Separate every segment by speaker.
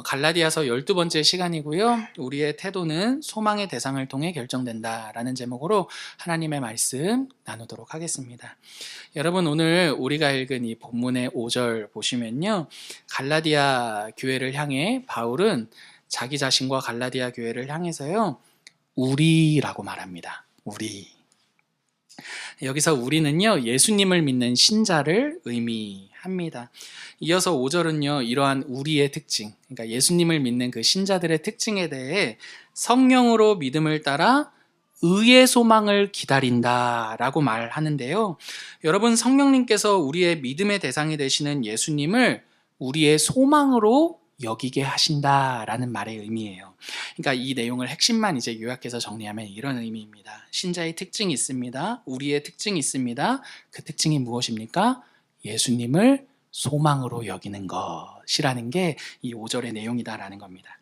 Speaker 1: 갈라디아서 12번째 시간이고요. 우리의 태도는 소망의 대상을 통해 결정된다라는 제목으로 하나님의 말씀 나누도록 하겠습니다. 여러분, 오늘 우리가 읽은 이 본문의 5절 보시면요. 갈라디아 교회를 향해 바울은 자기 자신과 갈라디아 교회를 향해서요. 우리라고 말합니다. 우리. 여기서 우리는요, 예수님을 믿는 신자를 의미합니다. 이어서 5절은요, 이러한 우리의 특징, 그러니까 예수님을 믿는 그 신자들의 특징에 대해 성령으로 믿음을 따라 의의 소망을 기다린다라고 말하는데요. 여러분, 성령님께서 우리의 믿음의 대상이 되시는 예수님을 우리의 소망으로 여기게 하신다라는 말의 의미예요. 그러니까 이 내용을 핵심만 이제 요약해서 정리하면 이런 의미입니다. 신자의 특징이 있습니다. 우리의 특징이 있습니다. 그 특징이 무엇입니까? 예수님을 소망으로 여기는 것이라는 게 이 5절의 내용이다라는 겁니다.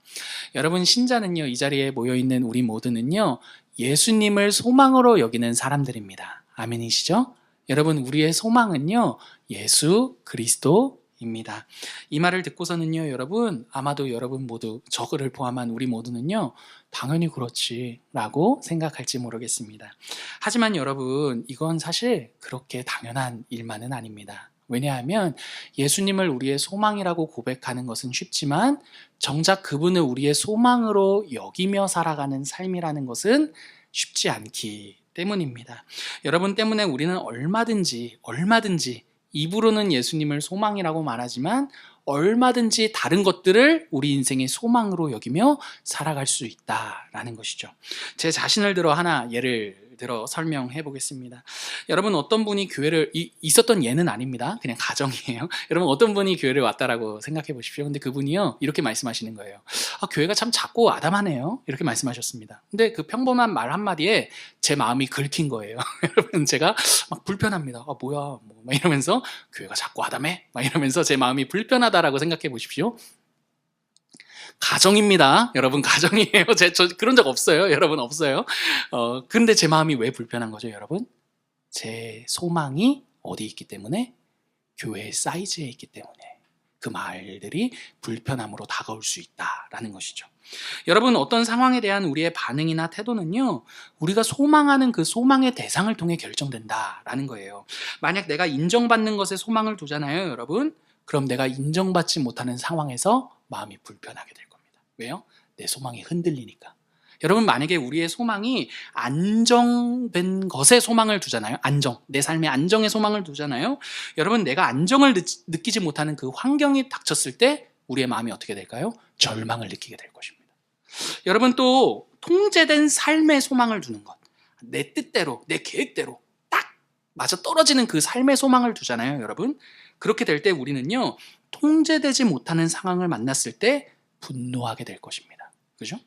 Speaker 1: 여러분, 신자는요, 이 자리에 모여있는 우리 모두는요, 예수님을 소망으로 여기는 사람들입니다. 아멘이시죠? 여러분, 우리의 소망은요, 예수 그리스도입니다. 이 말을 듣고서는요, 여러분, 아마도 여러분 모두, 저를 포함한 우리 모두는요, 당연히 그렇지 라고 생각할지 모르겠습니다. 하지만 여러분, 이건 사실 그렇게 당연한 일만은 아닙니다. 왜냐하면 예수님을 우리의 소망이라고 고백하는 것은 쉽지만 정작 그분을 우리의 소망으로 여기며 살아가는 삶이라는 것은 쉽지 않기 때문입니다. 여러분 때문에 우리는 얼마든지 입으로는 예수님을 소망이라고 말하지만 얼마든지 다른 것들을 우리 인생의 소망으로 여기며 살아갈 수 있다라는 것이죠. 제 자신을 들어 하나 예를 들어 설명해 보겠습니다. 여러분, 어떤 분이 교회를 있었던 예는 아닙니다. 그냥 가정이에요. 여러분, 어떤 분이 교회를 왔다라고 생각해 보십시오. 근데 그분이요, 이렇게 말씀하시는 거예요. 교회가 참 작고 아담하네요. 이렇게 말씀하셨습니다. 근데 그 평범한 말 한마디에 제 마음이 긁힌 거예요. 여러분, 제가 막 불편합니다. 뭐야, 막 이러면서 교회가 작고 아담해? 막 이러면서 제 마음이 불편하다라고 생각해 보십시오. 가정입니다. 여러분, 가정이에요. 저 그런 적 없어요. 여러분, 없어요. 근데 제 마음이 왜 불편한 거죠, 여러분? 제 소망이 어디 있기 때문에? 교회의 사이즈에 있기 때문에 그 말들이 불편함으로 다가올 수 있다라는 것이죠. 여러분, 어떤 상황에 대한 우리의 반응이나 태도는요, 우리가 소망하는 그 소망의 대상을 통해 결정된다라는 거예요. 만약 내가 인정받는 것에 소망을 두잖아요, 여러분. 그럼 내가 인정받지 못하는 상황에서 마음이 불편하게 될 겁니다. 왜요? 내 소망이 흔들리니까. 여러분, 만약에 우리의 소망이 안정된 것에 소망을 두잖아요. 내 삶의 안정에 소망을 두잖아요. 여러분, 내가 안정을 느끼지 못하는 그 환경이 닥쳤을 때 우리의 마음이 어떻게 될까요? 절망을 느끼게 될 것입니다. 여러분, 또 통제된 삶의 소망을 두는 것, 내 뜻대로, 내 계획대로 딱 맞아 떨어지는 그 삶의 소망을 두잖아요, 여러분. 그렇게 될 때 우리는요, 통제되지 못하는 상황을 만났을 때 분노하게 될 것입니다. 그죠?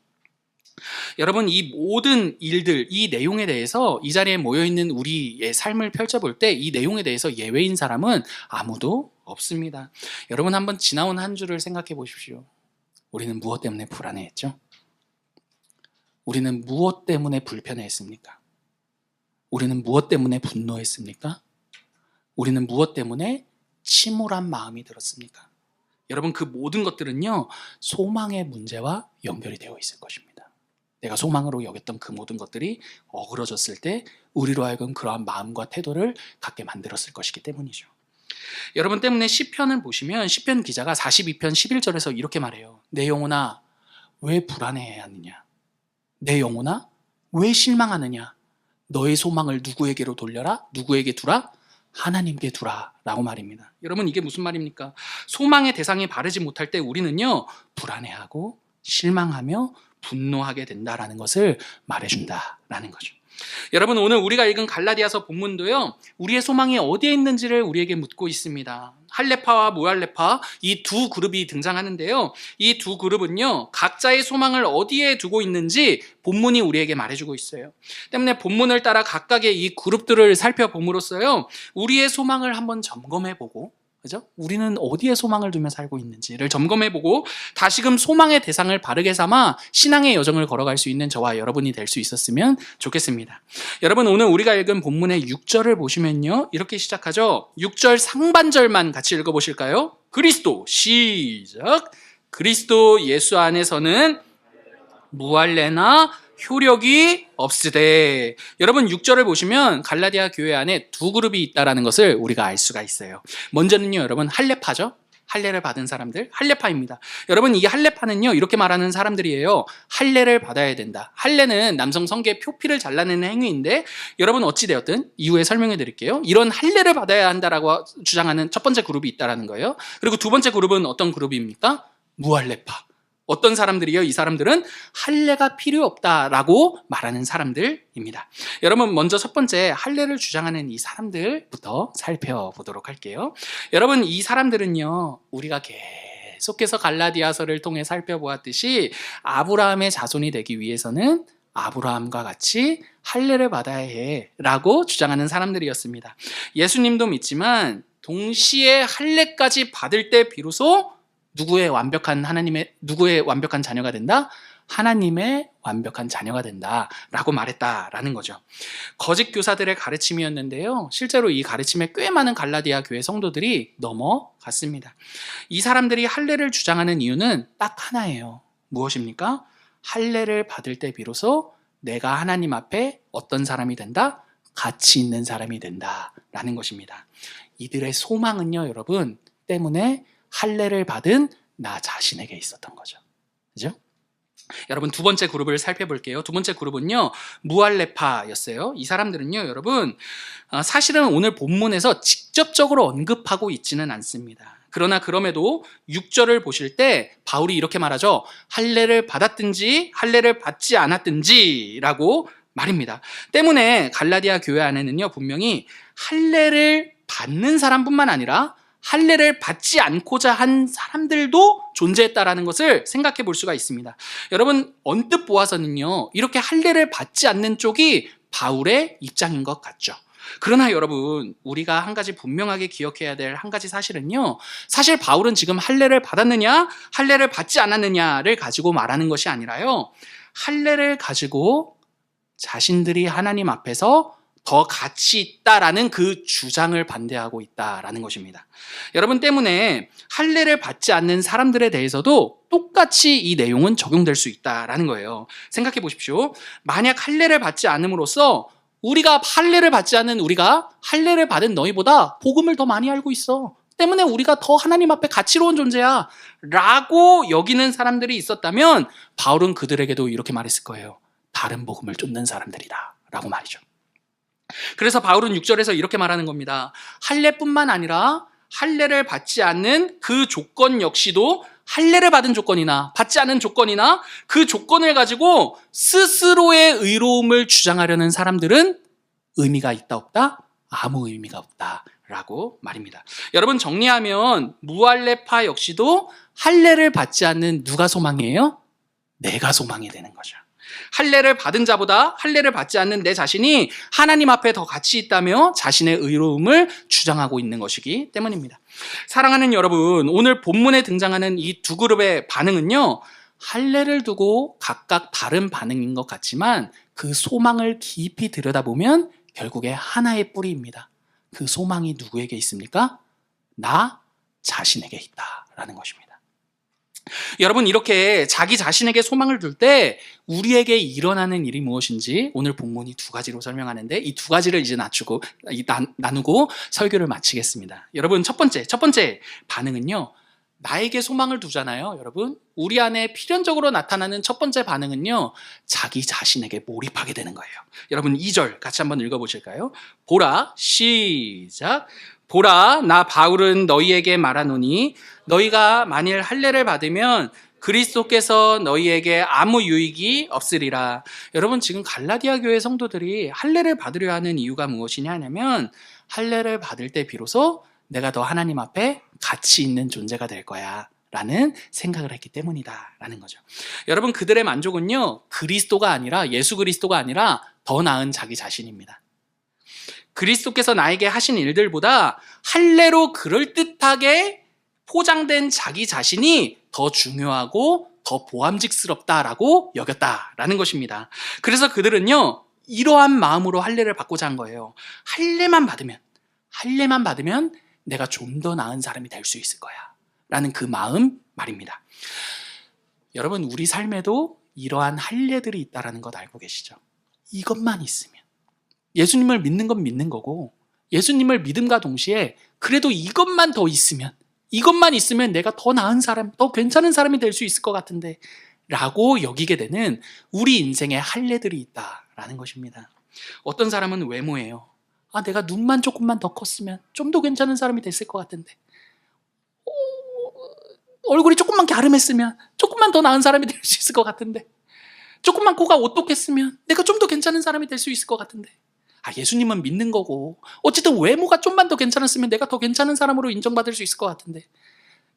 Speaker 1: 여러분, 이 모든 일들, 이 내용에 대해서 이 자리에 모여있는 우리의 삶을 펼쳐볼 때 이 내용에 대해서 예외인 사람은 아무도 없습니다. 여러분, 한번 지나온 한 주를 생각해 보십시오. 우리는 무엇 때문에 불안해했죠? 우리는 무엇 때문에 불편해했습니까? 우리는 무엇 때문에 분노했습니까? 우리는 무엇 때문에 침울한 마음이 들었습니까? 여러분, 그 모든 것들은요, 소망의 문제와 연결이 되어 있을 것입니다. 내가 소망으로 여겼던 그 모든 것들이 어그러졌을 때 우리로 하여금 그러한 마음과 태도를 갖게 만들었을 것이기 때문이죠. 여러분, 때문에 시편을 보시면 시편 기자가 42편 11절에서 이렇게 말해요. 내 영혼아, 왜 불안해하느냐? 내 영혼아, 왜 실망하느냐? 너의 소망을 누구에게로 돌려라? 누구에게 두라? 하나님께 두라 라고 말입니다. 여러분, 이게 무슨 말입니까? 소망의 대상에 바르지 못할 때 우리는요, 불안해하고 실망하며 분노하게 된다라는 것을 말해준다라는 거죠. 여러분, 오늘 우리가 읽은 갈라디아서 본문도요, 우리의 소망이 어디에 있는지를 우리에게 묻고 있습니다. 할레파와 무할레파, 이 두 그룹이 등장하는데요, 이 두 그룹은요, 각자의 소망을 어디에 두고 있는지 본문이 우리에게 말해주고 있어요. 때문에 본문을 따라 각각의 이 그룹들을 살펴봄으로써요, 우리의 소망을 한번 점검해보고, 그죠? 우리는 어디에 소망을 두며 살고 있는지를 점검해보고 다시금 소망의 대상을 바르게 삼아 신앙의 여정을 걸어갈 수 있는 저와 여러분이 될 수 있었으면 좋겠습니다. 여러분, 오늘 우리가 읽은 본문의 6절을 보시면요, 이렇게 시작하죠. 6절 상반절만 같이 읽어보실까요? 그리스도, 시작. 그리스도 예수 안에서는 무할례나 효력이 없으되. 여러분 6절을 보시면 갈라디아 교회 안에 두 그룹이 있다는 것을 우리가 알 수가 있어요. 먼저는요, 여러분 할례파죠. 할례를 받은 사람들, 할례파입니다. 여러분 이 할례파는요 이렇게 말하는 사람들이에요. 할례를 받아야 된다. 할례는 남성 성기의 표피를 잘라내는 행위인데, 여러분 어찌되었든 이후에 설명해 드릴게요. 이런 할례를 받아야 한다라고 주장하는 첫 번째 그룹이 있다는 거예요. 그리고 두 번째 그룹은 어떤 그룹입니까? 무할례파. 어떤 사람들이요? 이 사람들은 할례가 필요 없다라고 말하는 사람들입니다. 여러분 먼저 첫 번째 할례를 주장하는 이 사람들부터 살펴보도록 할게요. 여러분 이 사람들은요, 우리가 계속해서 갈라디아서를 통해 살펴보았듯이 아브라함의 자손이 되기 위해서는 아브라함과 같이 할례를 받아야 해라고 주장하는 사람들이었습니다. 예수님도 믿지만 동시에 할례까지 받을 때 비로소 누구의 완벽한 자녀가 된다? 하나님의 완벽한 자녀가 된다라고 말했다라는 거죠. 거짓 교사들의 가르침이었는데요, 실제로 이 가르침에 꽤 많은 갈라디아 교회 성도들이 넘어갔습니다. 이 사람들이 할례를 주장하는 이유는 딱 하나예요. 무엇입니까? 할례를 받을 때 비로소 내가 하나님 앞에 어떤 사람이 된다? 가치 있는 사람이 된다라는 것입니다. 이들의 소망은요, 여러분, 때문에 할례를 받은 나 자신에게 있었던 거죠. 그죠? 여러분 두 번째 그룹을 살펴볼게요. 두 번째 그룹은요, 무할례파였어요. 이 사람들은요, 여러분 사실은 오늘 본문에서 직접적으로 언급하고 있지는 않습니다. 그러나 그럼에도 6절을 보실 때 바울이 이렇게 말하죠. 할례를 받았든지 할례를 받지 않았든지 라고 말입니다. 때문에 갈라디아 교회 안에는요, 분명히 할례를 받는 사람뿐만 아니라 할례를 받지 않고자 한 사람들도 존재했다라는 것을 생각해 볼 수가 있습니다. 여러분 언뜻 보아서는요, 이렇게 할례를 받지 않는 쪽이 바울의 입장인 것 같죠. 그러나 여러분 우리가 한 가지 분명하게 기억해야 될 한 가지 사실은요, 사실 바울은 지금 할례를 받았느냐 할례를 받지 않았느냐를 가지고 말하는 것이 아니라요, 할례를 가지고 자신들이 하나님 앞에서 더 가치 있다라는 그 주장을 반대하고 있다라는 것입니다. 여러분 때문에 할례를 받지 않는 사람들에 대해서도 똑같이 이 내용은 적용될 수 있다라는 거예요. 생각해 보십시오. 만약 할례를 받지 않음으로써 우리가 할례를 받지 않는 우리가 할례를 받은 너희보다 복음을 더 많이 알고 있어, 때문에 우리가 더 하나님 앞에 가치로운 존재야 라고 여기는 사람들이 있었다면 바울은 그들에게도 이렇게 말했을 거예요. 다른 복음을 쫓는 사람들이다 라고 말이죠. 그래서 바울은 6절에서 이렇게 말하는 겁니다. 할례뿐만 아니라 할례를 받지 않는 그 조건 역시도 할례를 받은 조건이나 받지 않은 조건이나 그 조건을 가지고 스스로의 의로움을 주장하려는 사람들은 의미가 있다 없다? 아무 의미가 없다라고 말입니다. 여러분 정리하면 무할례파 역시도 할례를 받지 않는 누가 소망이에요? 내가 소망이 되는 거죠. 할례를 받은 자보다 할례를 받지 않는 내 자신이 하나님 앞에 더 가치 있다며 자신의 의로움을 주장하고 있는 것이기 때문입니다. 사랑하는 여러분, 오늘 본문에 등장하는 이 두 그룹의 반응은요, 할례를 두고 각각 다른 반응인 것 같지만 그 소망을 깊이 들여다보면 결국에 하나의 뿌리입니다. 그 소망이 누구에게 있습니까? 나 자신에게 있다라는 것입니다. 여러분 이렇게 자기 자신에게 소망을 둘 때 우리에게 일어나는 일이 무엇인지 오늘 본문이 두 가지로 설명하는데, 이 두 가지를 이제 나누고 설교를 마치겠습니다. 여러분 첫 번째 반응은요, 나에게 소망을 두잖아요. 여러분 우리 안에 필연적으로 나타나는 첫 번째 반응은요, 자기 자신에게 몰입하게 되는 거예요. 여러분 2절 같이 한번 읽어보실까요? 보라, 시작. 보라, 나 바울은 너희에게 말하노니 너희가 만일 할례를 받으면 그리스도께서 너희에게 아무 유익이 없으리라. 여러분 지금 갈라디아 교회 성도들이 할례를 받으려 하는 이유가 무엇이냐 하면, 할례를 받을 때 비로소 내가 더 하나님 앞에 가치 있는 존재가 될 거야 라는 생각을 했기 때문이다 라는 거죠. 여러분 그들의 만족은요, 그리스도가 아니라, 예수 그리스도가 아니라 더 나은 자기 자신입니다. 그리스도께서 나에게 하신 일들보다 할례로 그럴듯하게 포장된 자기 자신이 더 중요하고 더 보암직스럽다라고 여겼다라는 것입니다. 그래서 그들은요, 이러한 마음으로 할례를 받고자 한 거예요. 할례만 받으면 내가 좀 더 나은 사람이 될 수 있을 거야 라는 그 마음 말입니다. 여러분, 우리 삶에도 이러한 할례들이 있다는 것 알고 계시죠? 이것만 있으면. 예수님을 믿는 건 믿는 거고, 예수님을 믿음과 동시에 그래도 이것만 더 있으면, 이것만 있으면 내가 더 나은 사람, 더 괜찮은 사람이 될 수 있을 것 같은데 라고 여기게 되는 우리 인생에 할례들이 있다라는 것입니다. 어떤 사람은 외모예요. 내가 눈만 조금만 더 컸으면 좀 더 괜찮은 사람이 됐을 것 같은데, 얼굴이 조금만 갸름했으면 조금만 더 나은 사람이 될 수 있을 것 같은데, 조금만 코가 오똑했으면 내가 좀 더 괜찮은 사람이 될 수 있을 것 같은데, 예수님은 믿는 거고 어쨌든 외모가 좀만 더 괜찮았으면 내가 더 괜찮은 사람으로 인정받을 수 있을 것 같은데,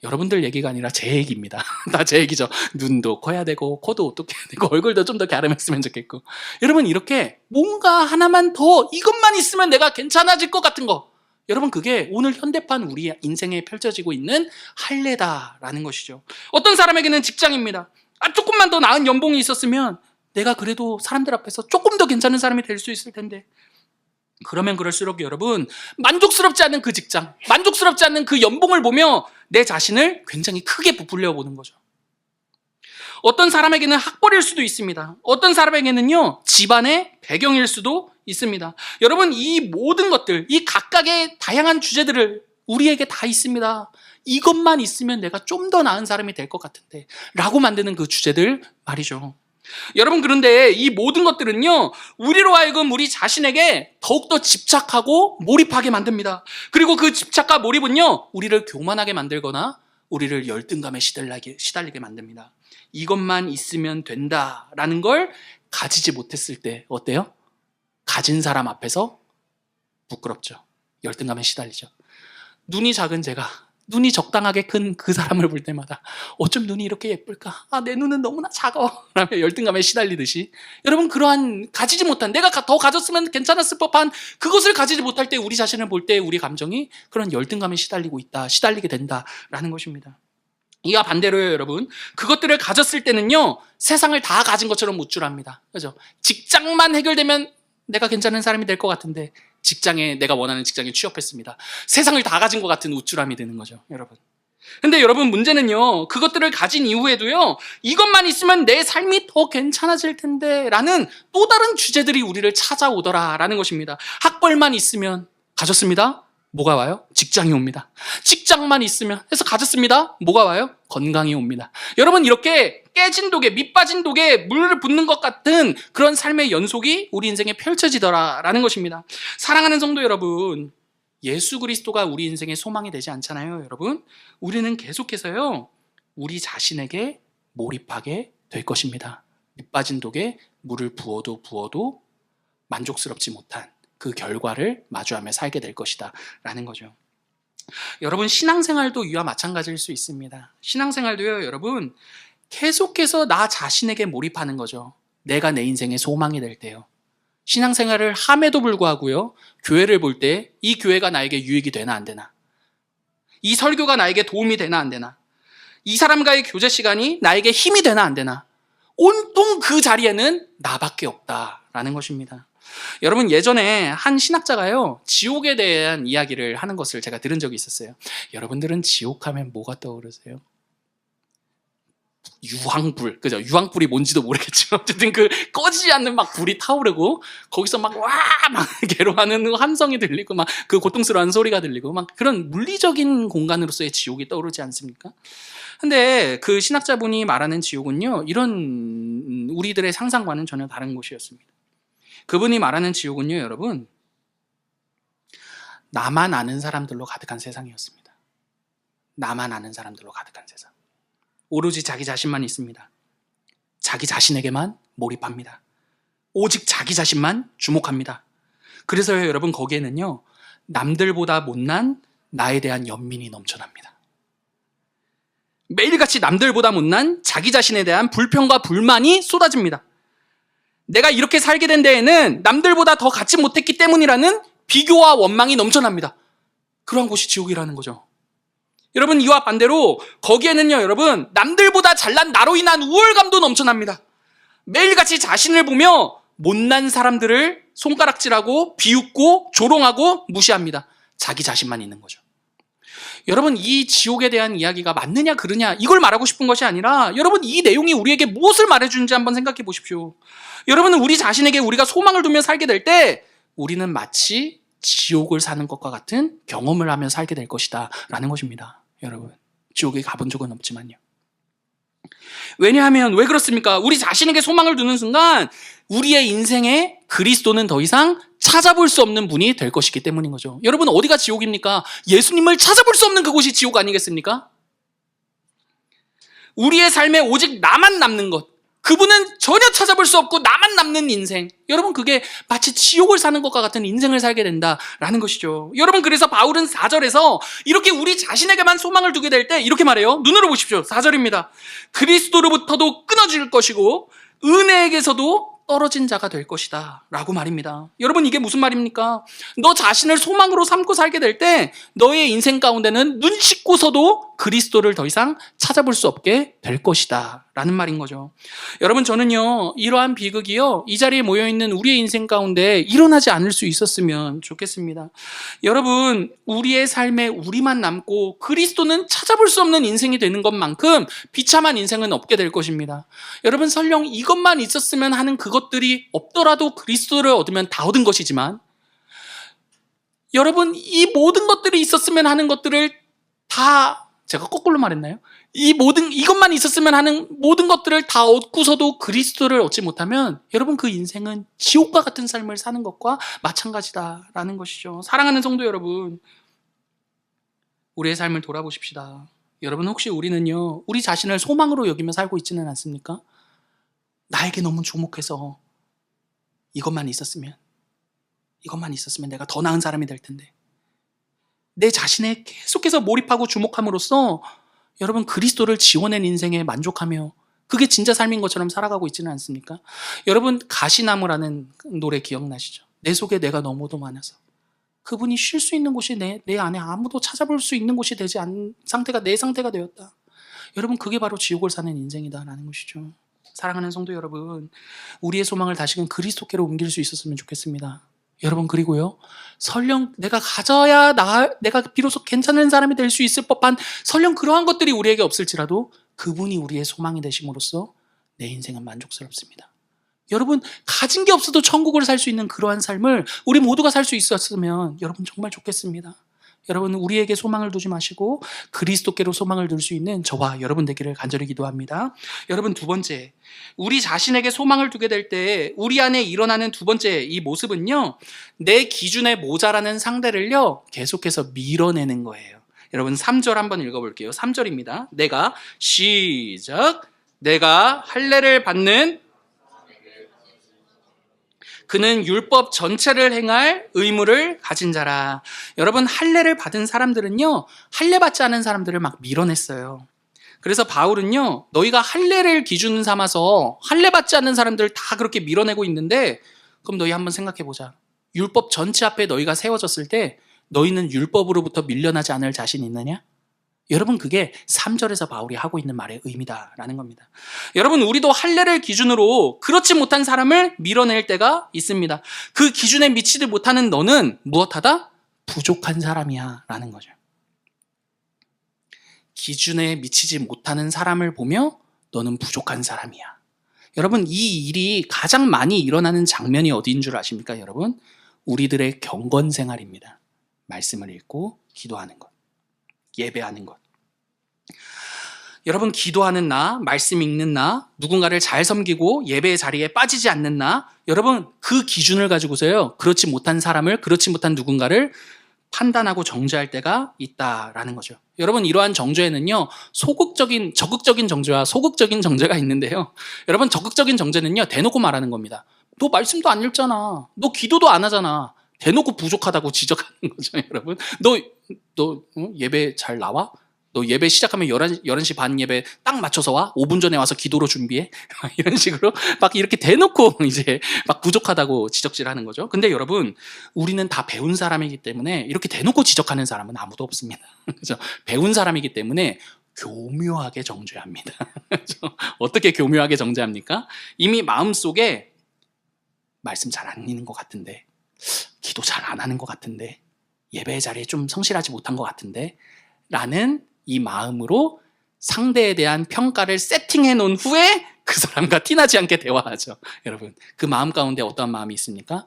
Speaker 1: 여러분들 얘기가 아니라 제 얘기입니다. 다 제 얘기죠. 눈도 커야 되고 코도 오똑해야 되고 얼굴도 좀 더 갸름했으면 좋겠고, 여러분 이렇게 뭔가 하나만 더 이것만 있으면 내가 괜찮아질 것 같은 거, 여러분 그게 오늘 현대판 우리 인생에 펼쳐지고 있는 할례다라는 것이죠. 어떤 사람에게는 직장입니다. 조금만 더 나은 연봉이 있었으면 내가 그래도 사람들 앞에서 조금 더 괜찮은 사람이 될 수 있을 텐데, 그러면 그럴수록 여러분 만족스럽지 않은 그 직장, 만족스럽지 않는 그 연봉을 보며 내 자신을 굉장히 크게 부풀려 보는 거죠. 어떤 사람에게는 학벌일 수도 있습니다. 어떤 사람에게는요 집안의 배경일 수도 있습니다. 여러분 이 모든 것들, 이 각각의 다양한 주제들을 우리에게 다 있습니다. 이것만 있으면 내가 좀 더 나은 사람이 될 것 같은데 라고 만드는 그 주제들 말이죠. 여러분 그런데 이 모든 것들은요 우리로 하여금 우리 자신에게 더욱더 집착하고 몰입하게 만듭니다. 그리고 그 집착과 몰입은요 우리를 교만하게 만들거나 우리를 열등감에 시달리게 만듭니다. 이것만 있으면 된다라는 걸 가지지 못했을 때 어때요? 가진 사람 앞에서 부끄럽죠. 열등감에 시달리죠. 눈이 작은 제가, 눈이 적당하게 큰 그 사람을 볼 때마다 어쩜 눈이 이렇게 예쁠까? 내 눈은 너무나 작아 라며 열등감에 시달리듯이, 여러분 그러한 가지지 못한, 내가 더 가졌으면 괜찮았을 법한 그것을 가지지 못할 때 우리 자신을 볼 때 우리 감정이 그런 열등감에 시달리게 된다라는 것입니다. 이와 반대로요 여러분, 그것들을 가졌을 때는요 세상을 다 가진 것처럼 우쭐합니다. 그죠? 직장만 해결되면 내가 괜찮은 사람이 될 것 같은데 내가 원하는 직장에 취업했습니다. 세상을 다 가진 것 같은 우쭐함이 드는 거죠, 여러분. 근데 여러분 문제는요, 그것들을 가진 이후에도요, 이것만 있으면 내 삶이 더 괜찮아질 텐데 라는 또 다른 주제들이 우리를 찾아오더라라는 것입니다. 학벌만 있으면 가졌습니다. 뭐가 와요? 직장이 옵니다. 직장만 있으면 해서 가졌습니다. 뭐가 와요? 건강이 옵니다. 여러분 이렇게 깨진 독에, 밑빠진 독에 물을 붓는 것 같은 그런 삶의 연속이 우리 인생에 펼쳐지더라라는 것입니다. 사랑하는 성도 여러분, 예수 그리스도가 우리 인생의 소망이 되지 않잖아요, 여러분. 우리는 계속해서요 우리 자신에게 몰입하게 될 것입니다. 밑빠진 독에 물을 부어도 만족스럽지 못한 그 결과를 마주하며 살게 될 것이다 라는 거죠. 여러분 신앙생활도 이와 마찬가지일 수 있습니다. 신앙생활도요 여러분 계속해서 나 자신에게 몰입하는 거죠. 내가 내 인생의 소망이 될 때요. 신앙생활을 함에도 불구하고요 교회를 볼 때 이 교회가 나에게 유익이 되나 안 되나, 이 설교가 나에게 도움이 되나 안 되나, 이 사람과의 교제 시간이 나에게 힘이 되나 안 되나, 온통 그 자리에는 나밖에 없다라는 것입니다. 여러분 예전에 한 신학자가요 지옥에 대한 이야기를 하는 것을 제가 들은 적이 있었어요. 여러분들은 지옥하면 뭐가 떠오르세요? 유황불, 그죠? 유황불이 뭔지도 모르겠지만 어쨌든 그 꺼지지 않는 막 불이 타오르고 거기서 막 괴로워하는 함성이 들리고 막 그 고통스러운 소리가 들리고 막 그런 물리적인 공간으로서의 지옥이 떠오르지 않습니까? 근데 그 신학자분이 말하는 지옥은요 이런 우리들의 상상과는 전혀 다른 곳이었습니다. 그분이 말하는 지옥은요 여러분 나만 아는 사람들로 가득한 세상이었습니다. 나만 아는 사람들로 가득한 세상. 오로지 자기 자신만 있습니다. 자기 자신에게만 몰입합니다. 오직 자기 자신만 주목합니다. 그래서요 여러분 거기에는요 남들보다 못난 나에 대한 연민이 넘쳐납니다. 매일같이 남들보다 못난 자기 자신에 대한 불평과 불만이 쏟아집니다. 내가 이렇게 살게 된 데에는 남들보다 더 갖지 못했기 때문이라는 비교와 원망이 넘쳐납니다. 그러한 곳이 지옥이라는 거죠. 여러분 이와 반대로 거기에는요 여러분 남들보다 잘난 나로 인한 우월감도 넘쳐납니다. 매일같이 자신을 보며 못난 사람들을 손가락질하고 비웃고 조롱하고 무시합니다. 자기 자신만 있는 거죠. 여러분, 이 지옥에 대한 이야기가 맞느냐 그르냐 이걸 말하고 싶은 것이 아니라, 여러분, 이 내용이 우리에게 무엇을 말해주는지 한번 생각해 보십시오. 여러분은 우리 자신에게 우리가 소망을 두며 살게 될 때 우리는 마치 지옥을 사는 것과 같은 경험을 하며 살게 될 것이다 라는 것입니다. 여러분, 지옥에 가본 적은 없지만요. 왜냐하면 왜 그렇습니까? 우리 자신에게 소망을 두는 순간 우리의 인생에 그리스도는 더 이상 찾아볼 수 없는 분이 될 것이기 때문인 거죠. 여러분, 어디가 지옥입니까? 예수님을 찾아볼 수 없는 그곳이 지옥 아니겠습니까? 우리의 삶에 오직 나만 남는 것, 그분은 전혀 찾아볼 수 없고 나만 남는 인생, 여러분, 그게 마치 지옥을 사는 것과 같은 인생을 살게 된다라는 것이죠. 여러분, 그래서 바울은 4절에서 이렇게 우리 자신에게만 소망을 두게 될 때 이렇게 말해요. 눈으로 보십시오. 4절입니다. 그리스도로부터도 끊어질 것이고 은혜에게서도 떨어진 자가 될 것이다 라고 말입니다. 여러분, 이게 무슨 말입니까? 너 자신을 소망으로 삼고 살게 될 때 너의 인생 가운데는 눈 씻고서도 그리스도를 더 이상 찾아볼 수 없게 될 것이다 라는 말인 거죠. 여러분, 저는요, 이러한 비극이요, 이 자리에 모여있는 우리의 인생 가운데 일어나지 않을 수 있었으면 좋겠습니다. 여러분, 우리의 삶에 우리만 남고 그리스도는 찾아볼 수 없는 인생이 되는 것만큼 비참한 인생은 없게 될 것입니다. 여러분, 설령 이것만 있었으면 하는 그것들이 없더라도 그리스도를 얻으면 다 얻은 것이지만, 여러분, 이 모든 것들이 있었으면 하는 것들을 다, 제가 거꾸로 말했나요? 이것만 있었으면 하는 모든 것들을 다 얻고서도 그리스도를 얻지 못하면 여러분, 그 인생은 지옥과 같은 삶을 사는 것과 마찬가지다라는 것이죠. 사랑하는 성도 여러분, 우리의 삶을 돌아보십시다. 여러분, 혹시 우리는요, 우리 자신을 소망으로 여기며 살고 있지는 않습니까? 나에게 너무 주목해서 이것만 있었으면 내가 더 나은 사람이 될 텐데, 내 자신에 계속해서 몰입하고 주목함으로써 여러분, 그리스도를 지워낸 인생에 만족하며 그게 진짜 삶인 것처럼 살아가고 있지는 않습니까? 여러분, 가시나무라는 노래 기억나시죠? 내 속에 내가 너무도 많아서 그분이 쉴 수 있는 곳이 내 안에 아무도 찾아볼 수 있는 곳이 되지 않은 상태가 내 상태가 되었다. 여러분, 그게 바로 지옥을 사는 인생이다라는 것이죠. 사랑하는 성도 여러분, 우리의 소망을 다시금 그리스도께로 옮길 수 있었으면 좋겠습니다. 여러분, 그리고요, 설령 내가 가져야 내가 비로소 괜찮은 사람이 될 수 있을 법한 설령 그러한 것들이 우리에게 없을지라도 그분이 우리의 소망이 되심으로써 내 인생은 만족스럽습니다. 여러분, 가진 게 없어도 천국을 살 수 있는 그러한 삶을 우리 모두가 살 수 있었으면 여러분 정말 좋겠습니다. 여러분, 우리에게 소망을 두지 마시고 그리스도께로 소망을 둘 수 있는 저와 여러분 되기를 간절히 기도합니다. 여러분, 두 번째, 우리 자신에게 소망을 두게 될 때 우리 안에 일어나는 두 번째 이 모습은요, 내 기준에 모자라는 상대를요 계속해서 밀어내는 거예요. 여러분, 3절 한번 읽어볼게요. 3절입니다. 내가 할례를 받는 그는 율법 전체를 행할 의무를 가진 자라. 여러분, 할례를 받은 사람들은요, 할례 받지 않은 사람들을 막 밀어냈어요. 그래서 바울은요, 너희가 할례를 기준 삼아서 할례 받지 않는 사람들을 다 그렇게 밀어내고 있는데, 그럼 너희 한번 생각해보자. 율법 전체 앞에 너희가 세워졌을 때 너희는 율법으로부터 밀려나지 않을 자신 있느냐? 여러분, 그게 3절에서 바울이 하고 있는 말의 의미다라는 겁니다. 여러분, 우리도 할례를 기준으로 그렇지 못한 사람을 밀어낼 때가 있습니다. 그 기준에 미치지 못하는 너는 무엇하다? 부족한 사람이야 라는 거죠. 기준에 미치지 못하는 사람을 보며 너는 부족한 사람이야. 여러분, 이 일이 가장 많이 일어나는 장면이 어디인 줄 아십니까? 여러분, 우리들의 경건 생활입니다. 말씀을 읽고 기도하는 것, 예배하는 것. 여러분, 기도하는 나, 말씀 읽는 나, 누군가를 잘 섬기고 예배의 자리에 빠지지 않는 나, 여러분, 그 기준을 가지고서요, 그렇지 못한 사람을, 그렇지 못한 누군가를 판단하고 정죄할 때가 있다라는 거죠. 여러분, 이러한 정죄에는요, 적극적인 정죄와 소극적인 정죄가 있는데요. 여러분, 적극적인 정죄는요, 대놓고 말하는 겁니다. 너 말씀도 안 읽잖아. 너 기도도 안 하잖아. 대놓고 부족하다고 지적하는 거죠, 여러분. 너 예배 잘 나와? 너 예배 시작하면 11시 반 예배 딱 맞춰서 와? 5분 전에 와서 기도로 준비해? 이런 식으로 막 이렇게 대놓고 이제 막 부족하다고 지적질하는 거죠. 근데 여러분, 우리는 다 배운 사람이기 때문에 이렇게 대놓고 지적하는 사람은 아무도 없습니다. 그래서 배운 사람이기 때문에 교묘하게 정죄합니다. 어떻게 교묘하게 정죄합니까? 이미 마음속에 말씀 잘 안 읽는 것 같은데, 기도 잘 안 하는 것 같은데, 예배의 자리에 좀 성실하지 못한 것 같은데 라는 이 마음으로 상대에 대한 평가를 세팅해 놓은 후에 그 사람과 티나지 않게 대화하죠. 여러분, 그 마음 가운데 어떠한 마음이 있습니까?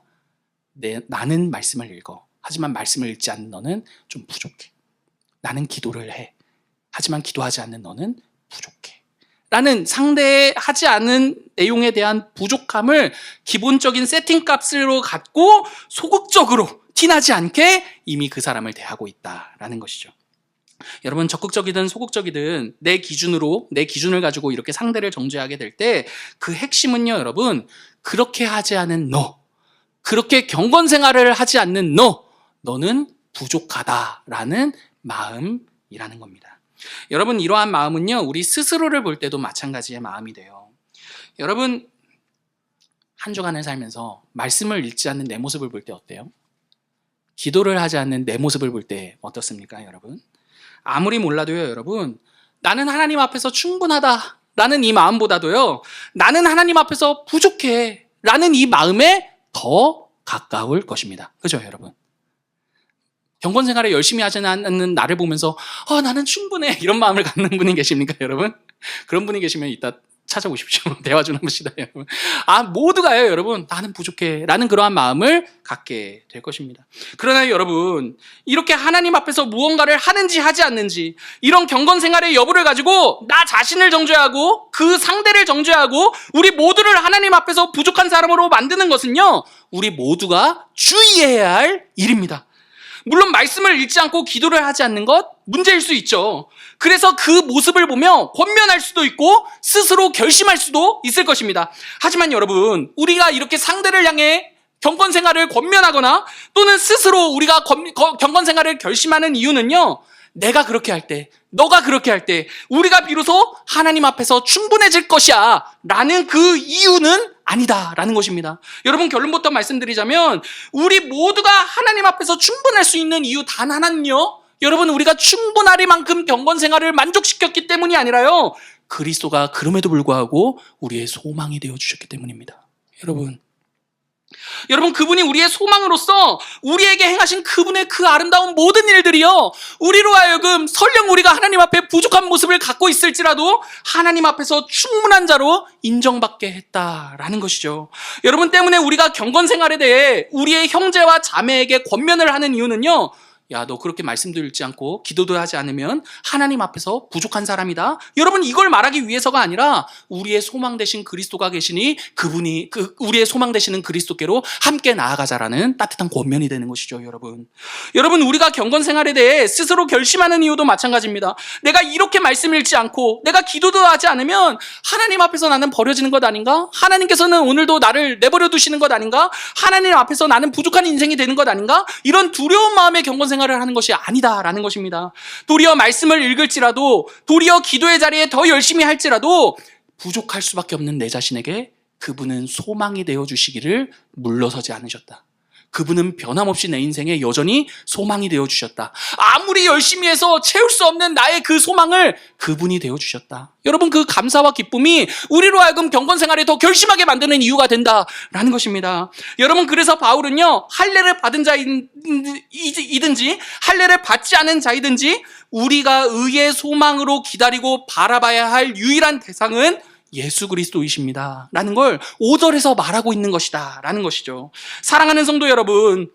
Speaker 1: 나는 말씀을 읽어. 하지만 말씀을 읽지 않는 너는 좀 부족해. 나는 기도를 해. 하지만 기도하지 않는 너는 부족해. 라는 상대하지 않은 내용에 대한 부족함을 기본적인 세팅 값으로 갖고 소극적으로 티나지 않게 이미 그 사람을 대하고 있다라는 것이죠. 여러분, 적극적이든 소극적이든 내 기준을 가지고 이렇게 상대를 정죄하게 될 때 그 핵심은요, 여러분, 그렇게 하지 않은 너, 그렇게 경건 생활을 하지 않는 너는 부족하다라는 마음이라는 겁니다. 여러분, 이러한 마음은요, 우리 스스로를 볼 때도 마찬가지의 마음이 돼요. 여러분, 한 주간을 살면서 말씀을 읽지 않는 내 모습을 볼 때 어때요? 기도를 하지 않는 내 모습을 볼 때 어떻습니까, 여러분? 아무리 몰라도요, 여러분, 나는 하나님 앞에서 충분하다 라는 이 마음보다도요, 나는 하나님 앞에서 부족해 라는 이 마음에 더 가까울 것입니다. 그죠, 여러분? 경건 생활을 열심히 하지 않는 나를 보면서 나는 충분해 이런 마음을 갖는 분이 계십니까, 여러분? 그런 분이 계시면 이따 찾아오십시오. 대화 좀 해봅시다, 여러분. 모두가요, 여러분, 나는 부족해 라는 그러한 마음을 갖게 될 것입니다. 그러나 여러분, 이렇게 하나님 앞에서 무언가를 하는지 하지 않는지, 이런 경건 생활의 여부를 가지고 나 자신을 정죄하고 그 상대를 정죄하고 우리 모두를 하나님 앞에서 부족한 사람으로 만드는 것은요, 우리 모두가 주의해야 할 일입니다. 물론 말씀을 읽지 않고 기도를 하지 않는 것 문제일 수 있죠. 그래서 그 모습을 보며 권면할 수도 있고 스스로 결심할 수도 있을 것입니다. 하지만 여러분, 우리가 이렇게 상대를 향해 경건 생활을 권면하거나 또는 스스로 우리가 경건 생활을 결심하는 이유는요, 내가 그렇게 할 때, 너가 그렇게 할 때 우리가 비로소 하나님 앞에서 충분해질 것이야 라는 그 이유는 아니다라는 것입니다. 여러분, 결론부터 말씀드리자면 우리 모두가 하나님 앞에서 충분할 수 있는 이유 단 하나는요, 여러분, 우리가 충분하리만큼 경건 생활을 만족시켰기 때문이 아니라요, 그리스도가 그럼에도 불구하고 우리의 소망이 되어주셨기 때문입니다. 여러분, 그분이 우리의 소망으로서 우리에게 행하신 그분의 그 아름다운 모든 일들이요, 우리로 하여금 설령 우리가 하나님 앞에 부족한 모습을 갖고 있을지라도 하나님 앞에서 충분한 자로 인정받게 했다라는 것이죠. 여러분, 때문에 우리가 경건 생활에 대해 우리의 형제와 자매에게 권면을 하는 이유는요, 야, 너 그렇게 말씀도 읽지 않고 기도도 하지 않으면 하나님 앞에서 부족한 사람이다. 여러분, 이걸 말하기 위해서가 아니라 우리의 소망 되신 그리스도가 계시니 그분이 우리의 소망 되시는 그리스도께로 함께 나아가자라는 따뜻한 권면이 되는 것이죠, 여러분. 여러분, 우리가 경건 생활에 대해 스스로 결심하는 이유도 마찬가지입니다. 내가 이렇게 말씀 읽지 않고 내가 기도도 하지 않으면 하나님 앞에서 나는 버려지는 것 아닌가? 하나님께서는 오늘도 나를 내버려 두시는 것 아닌가? 하나님 앞에서 나는 부족한 인생이 되는 것 아닌가? 이런 두려운 마음의 경건 생활을 하는 것이 아니다라는 것입니다. 도리어 말씀을 읽을지라도, 도리어 기도의 자리에 더 열심히 할지라도 부족할 수밖에 없는 내 자신에게 그분은 소망이 되어주시기를 물러서지 않으셨다. 그분은 변함없이 내 인생에 여전히 소망이 되어주셨다. 아무리 열심히 해서 채울 수 없는 나의 그 소망을 그분이 되어주셨다. 여러분, 그 감사와 기쁨이 우리로 하여금 경건 생활에 더 결심하게 만드는 이유가 된다라는 것입니다. 여러분, 그래서 바울은요, 할례를 받은 자이든지 할례를 받지 않은 자이든지 우리가 의의 소망으로 기다리고 바라봐야 할 유일한 대상은 예수 그리스도이십니다 라는 걸 5절에서 말하고 있는 것이다 라는 것이죠. 사랑하는 성도 여러분,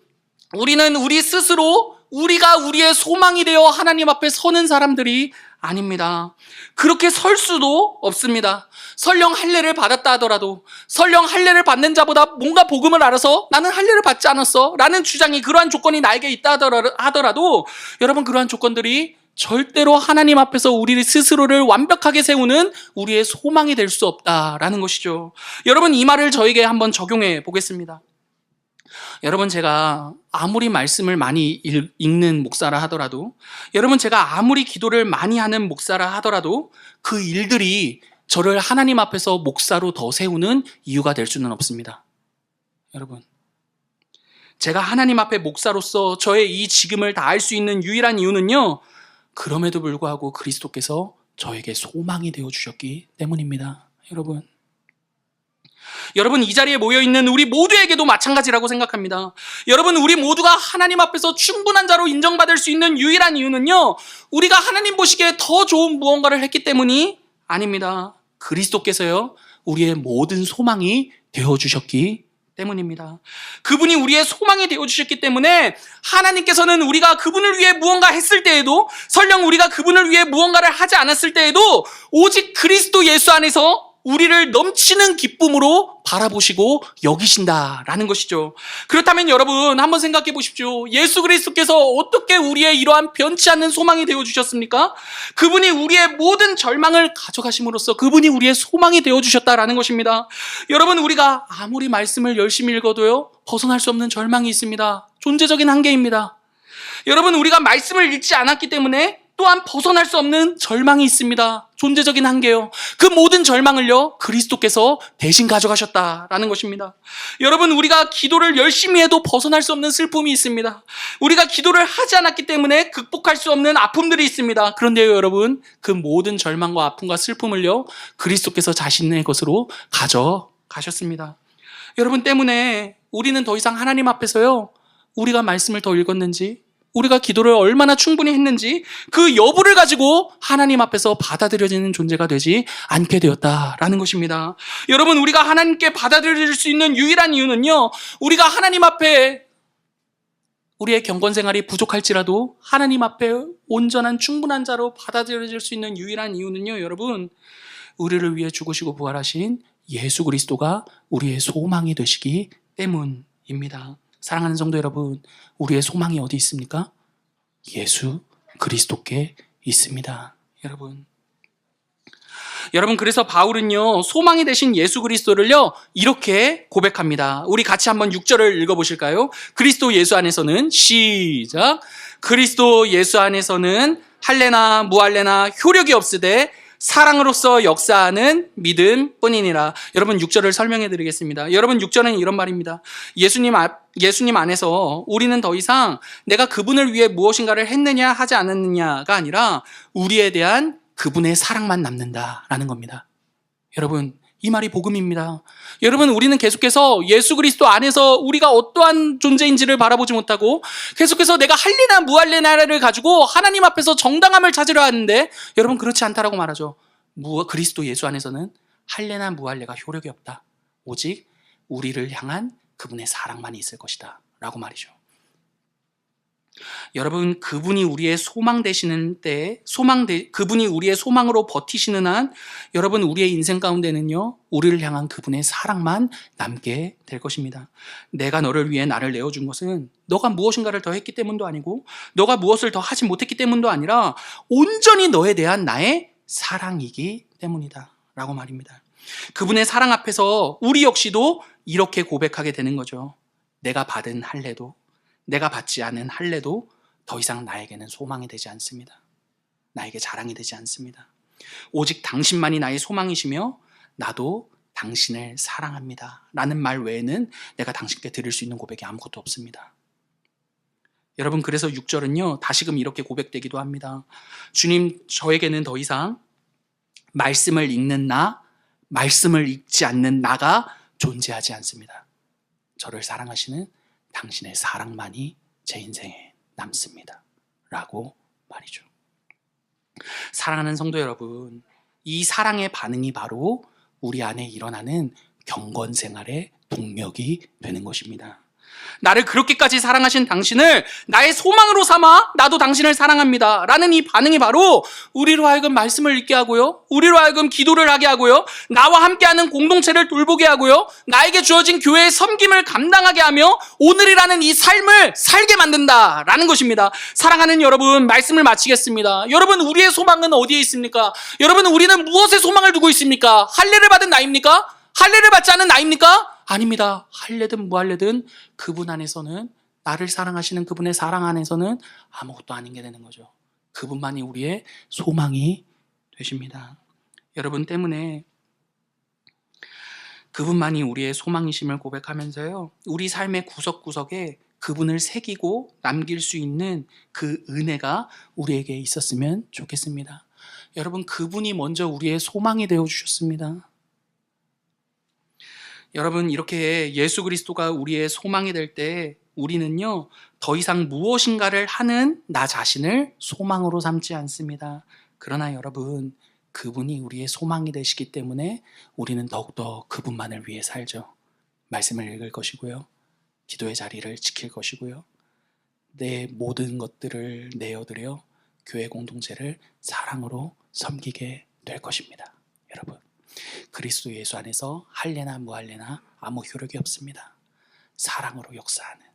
Speaker 1: 우리는 우리 스스로 우리가 우리의 소망이 되어 하나님 앞에 서는 사람들이 아닙니다. 그렇게 설 수도 없습니다. 설령 할례를 받았다 하더라도, 설령 할례를 받는 자보다 뭔가 복음을 알아서 나는 할례를 받지 않았어 라는 주장이, 그러한 조건이 나에게 있다 하더라도 여러분, 그러한 조건들이 절대로 하나님 앞에서 우리 스스로를 완벽하게 세우는 우리의 소망이 될 수 없다라는 것이죠. 여러분, 이 말을 저에게 한번 적용해 보겠습니다. 여러분, 제가 아무리 말씀을 많이 읽는 목사라 하더라도, 여러분, 제가 아무리 기도를 많이 하는 목사라 하더라도 그 일들이 저를 하나님 앞에서 목사로 더 세우는 이유가 될 수는 없습니다. 여러분, 제가 하나님 앞에 목사로서 저의 이 직임을 다할 수 있는 유일한 이유는요, 그럼에도 불구하고 그리스도께서 저에게 소망이 되어주셨기 때문입니다. 여러분, 여러분, 이 자리에 모여있는 우리 모두에게도 마찬가지라고 생각합니다. 여러분, 우리 모두가 하나님 앞에서 충분한 자로 인정받을 수 있는 유일한 이유는요, 우리가 하나님 보시기에 더 좋은 무언가를 했기 때문이 아닙니다. 그리스도께서요, 우리의 모든 소망이 되어주셨기 때문입니다. 그분이 우리의 소망이 되어주셨기 때문에 하나님께서는 우리가 그분을 위해 무언가 했을 때에도, 설령 우리가 그분을 위해 무언가를 하지 않았을 때에도 오직 그리스도 예수 안에서 우리를 넘치는 기쁨으로 바라보시고 여기신다라는 것이죠. 그렇다면 여러분, 한번 생각해 보십시오. 예수 그리스도께서 어떻게 우리의 이러한 변치 않는 소망이 되어주셨습니까? 그분이 우리의 모든 절망을 가져가심으로써 그분이 우리의 소망이 되어주셨다라는 것입니다. 여러분, 우리가 아무리 말씀을 열심히 읽어도요, 벗어날 수 없는 절망이 있습니다. 존재적인 한계입니다. 여러분, 우리가 말씀을 읽지 않았기 때문에 또한 벗어날 수 없는 절망이 있습니다. 존재적인 한계요. 그 모든 절망을요, 그리스도께서 대신 가져가셨다라는 것입니다. 여러분, 우리가 기도를 열심히 해도 벗어날 수 없는 슬픔이 있습니다. 우리가 기도를 하지 않았기 때문에 극복할 수 없는 아픔들이 있습니다. 그런데요, 여러분, 그 모든 절망과 아픔과 슬픔을요, 그리스도께서 자신의 것으로 가져가셨습니다. 여러분 때문에 우리는 더 이상 하나님 앞에서요, 우리가 말씀을 더 읽었는지, 우리가 기도를 얼마나 충분히 했는지 그 여부를 가지고 하나님 앞에서 받아들여지는 존재가 되지 않게 되었다라는 것입니다. 여러분, 우리가 하나님께 받아들일 수 있는 유일한 이유는요, 우리가 하나님 앞에 우리의 경건 생활이 부족할지라도 하나님 앞에 온전한 충분한 자로 받아들여질 수 있는 유일한 이유는요, 여러분, 우리를 위해 죽으시고 부활하신 예수 그리스도가 우리의 소망이 되시기 때문입니다. 사랑하는 성도 여러분, 우리의 소망이 어디 있습니까? 예수 그리스도께 있습니다. 여러분, 그래서 바울은요, 소망이 되신 예수 그리스도를요, 이렇게 고백합니다. 우리 같이 한번 6절을 읽어보실까요? 그리스도 예수 안에서는, 시작, 그리스도 예수 안에서는 할례나 무할례나 효력이 없으되 사랑으로서 역사하는 믿음 뿐이니라. 여러분, 6절을 설명해 드리겠습니다. 여러분, 6절은 이런 말입니다. 예수님 안에서 우리는 더 이상 내가 그분을 위해 무엇인가를 했느냐 하지 않았느냐가 아니라 우리에 대한 그분의 사랑만 남는다라는 겁니다. 여러분, 이 말이 복음입니다. 여러분, 우리는 계속해서 예수 그리스도 안에서 우리가 어떠한 존재인지를 바라보지 못하고 계속해서 내가 할례나 무할례나를 가지고 하나님 앞에서 정당함을 찾으려 하는데, 여러분, 그렇지 않다라고 말하죠. 그리스도 예수 안에서는 할례나 무할례가 효력이 없다. 오직 우리를 향한 그분의 사랑만이 있을 것이다 라고 말이죠. 여러분, 그분이 우리의 소망 되시는 때, 그분이 우리의 소망으로 버티시는 한, 여러분, 우리의 인생 가운데는요, 우리를 향한 그분의 사랑만 남게 될 것입니다. 내가 너를 위해 나를 내어준 것은 너가 무엇인가를 더 했기 때문도 아니고, 너가 무엇을 더 하지 못했기 때문도 아니라 온전히 너에 대한 나의 사랑이기 때문이다 라고 말입니다. 그분의 사랑 앞에서 우리 역시도 이렇게 고백하게 되는 거죠. 내가 받은 할례도, 내가 받지 않은 할례도 더 이상 나에게는 소망이 되지 않습니다. 나에게 자랑이 되지 않습니다. 오직 당신만이 나의 소망이시며 나도 당신을 사랑합니다 라는 말 외에는 내가 당신께 드릴 수 있는 고백이 아무것도 없습니다. 여러분, 그래서 6절은요, 다시금 이렇게 고백되기도 합니다. 주님, 저에게는 더 이상 말씀을 읽는 나, 말씀을 읽지 않는 나가 존재하지 않습니다. 저를 사랑하시는 당신의 사랑만이 제 인생에 남습니다 라고 말이죠. 사랑하는 성도 여러분, 이 사랑의 반응이 바로 우리 안에 일어나는 경건 생활의 동력이 되는 것입니다. 나를 그렇게까지 사랑하신 당신을 나의 소망으로 삼아 나도 당신을 사랑합니다 라는 이 반응이 바로 우리로 하여금 말씀을 읽게 하고요, 우리로 하여금 기도를 하게 하고요, 나와 함께하는 공동체를 돌보게 하고요, 나에게 주어진 교회의 섬김을 감당하게 하며 오늘이라는 이 삶을 살게 만든다라는 것입니다. 사랑하는 여러분, 말씀을 마치겠습니다. 여러분, 우리의 소망은 어디에 있습니까? 여러분, 우리는 무엇에 소망을 두고 있습니까? 할례를 받은 나입니까? 할례를 받지 않은 나입니까? 아닙니다. 할례든 무할례든 그분 안에서는, 나를 사랑하시는 그분의 사랑 안에서는 아무것도 아닌 게 되는 거죠. 그분만이 우리의 소망이 되십니다. 여러분 때문에 그분만이 우리의 소망이심을 고백하면서요, 우리 삶의 구석구석에 그분을 새기고 남길 수 있는 그 은혜가 우리에게 있었으면 좋겠습니다. 여러분, 그분이 먼저 우리의 소망이 되어주셨습니다. 여러분, 이렇게 예수 그리스도가 우리의 소망이 될 때 우리는요, 더 이상 무엇인가를 하는 나 자신을 소망으로 삼지 않습니다. 그러나 여러분, 그분이 우리의 소망이 되시기 때문에 우리는 더욱더 그분만을 위해 살죠. 말씀을 읽을 것이고요. 기도의 자리를 지킬 것이고요. 내 모든 것들을 내어드려 교회 공동체를 사랑으로 섬기게 될 것입니다. 여러분, 그리스도 예수 안에서 할례나 무할례나 아무 효력이 없습니다. 사랑으로 역사하는,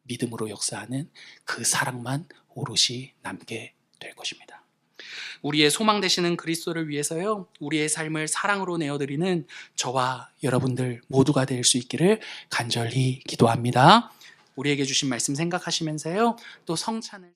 Speaker 1: 믿음으로 역사하는 그 사랑만 오롯이 남게 될 것입니다. 우리의 소망 되시는 그리스도를 위해서요, 우리의 삶을 사랑으로 내어드리는 저와 여러분들 모두가 될 수 있기를 간절히 기도합니다. 우리에게 주신 말씀 생각하시면서요, 또 성찬을